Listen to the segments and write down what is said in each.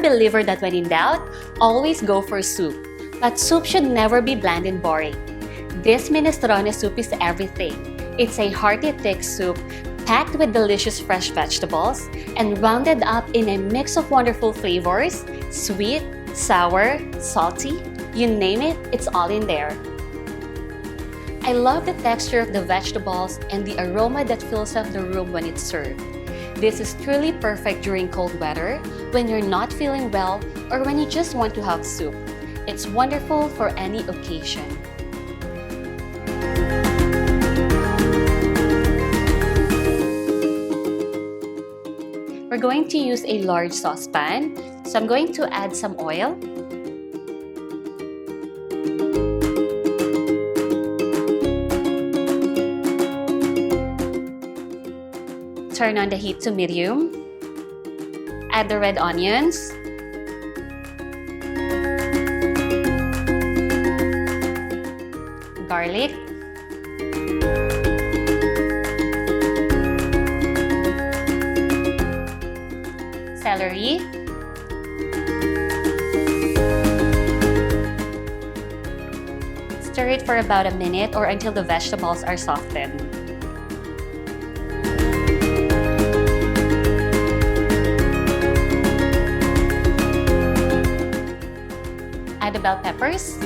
deliver that when in doubt, always go for soup. But soup should never be bland and boring. This minestrone soup is everything. It's a hearty, thick soup packed with delicious fresh vegetables and rounded up in a mix of wonderful flavors: sweet, sour, salty, you name it, it's all in there. I love the texture of the vegetables and the aroma that fills up the room when it's served. This is truly perfect during cold weather, when you're not feeling well, or when you just want to have soup. It's wonderful for any occasion. We're going to use a large saucepan, so I'm going to add some oil. Turn on the heat to medium. Add the red onions. Garlic. Celery. Stir it for about a minute or until the vegetables are softened. Add the bell peppers.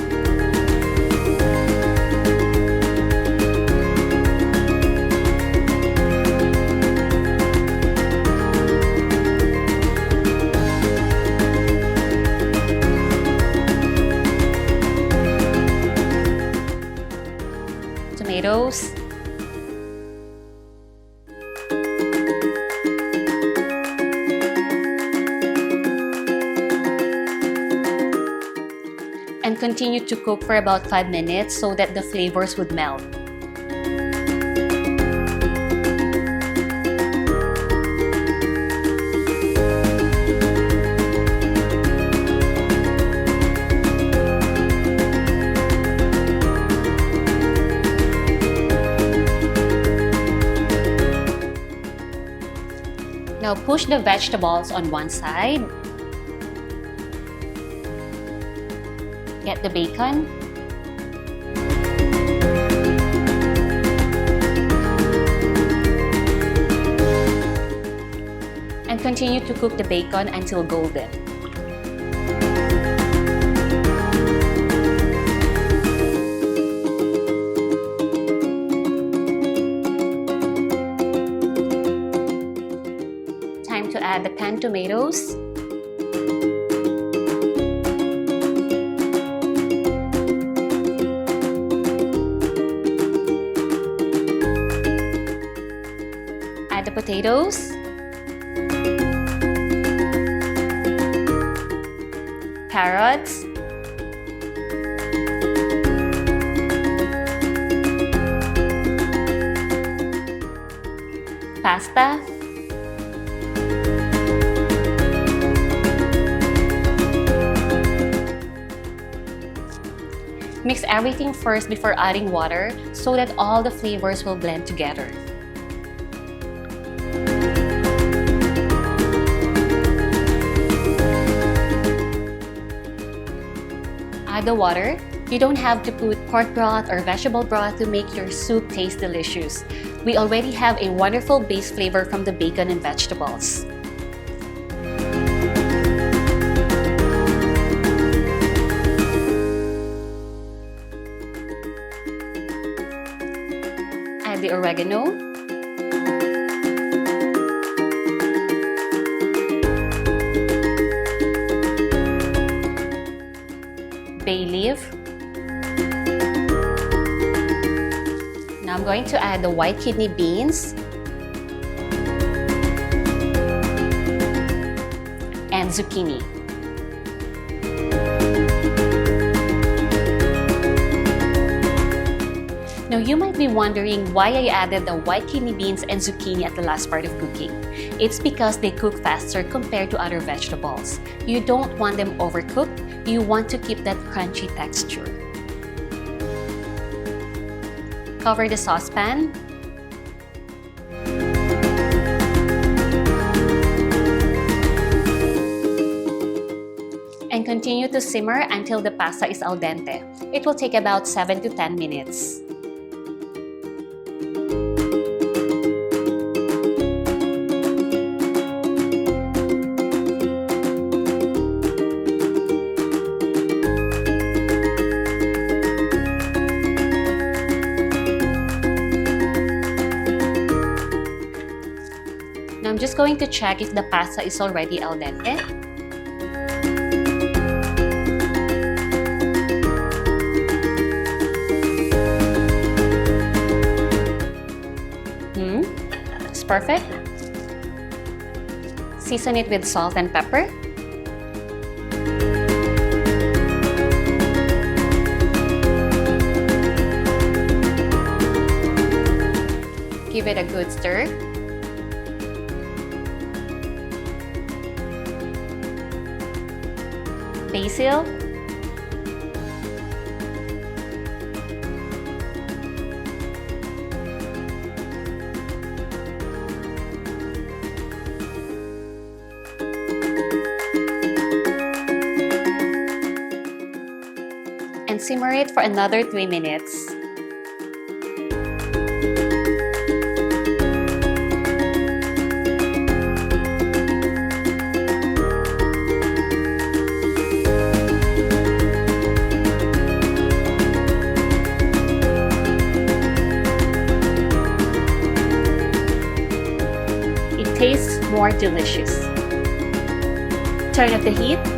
Tomatoes. And continue to cook for about 5 minutes so that the flavors would melt. Now push the vegetables on one side. Get the bacon. And continue to cook the bacon until golden. Time to add the canned tomatoes. Add the potatoes. Carrots. Pasta. Mix everything first before adding water so that all the flavors will blend together. Add the water. You don't have to put pork broth or vegetable broth to make your soup taste delicious. We already have a wonderful base flavor from the bacon and vegetables. Add the oregano. Bay leaf. Now I'm going to add the white kidney beans and zucchini. Now you might be wondering why I added the white kidney beans and zucchini at the last part of cooking. It's because they cook faster compared to other vegetables. You don't want them overcooked. You want to keep that crunchy texture. Cover the saucepan. and continue to simmer until the pasta is al dente. It will take about 7 to 10 minutes. Now I'm just going to check if the pasta is already al dente. It's perfect. Season it with salt and pepper. Give it a good stir. Basil, and simmer it for another 3 minutes. Tastes more delicious. Turn up the heat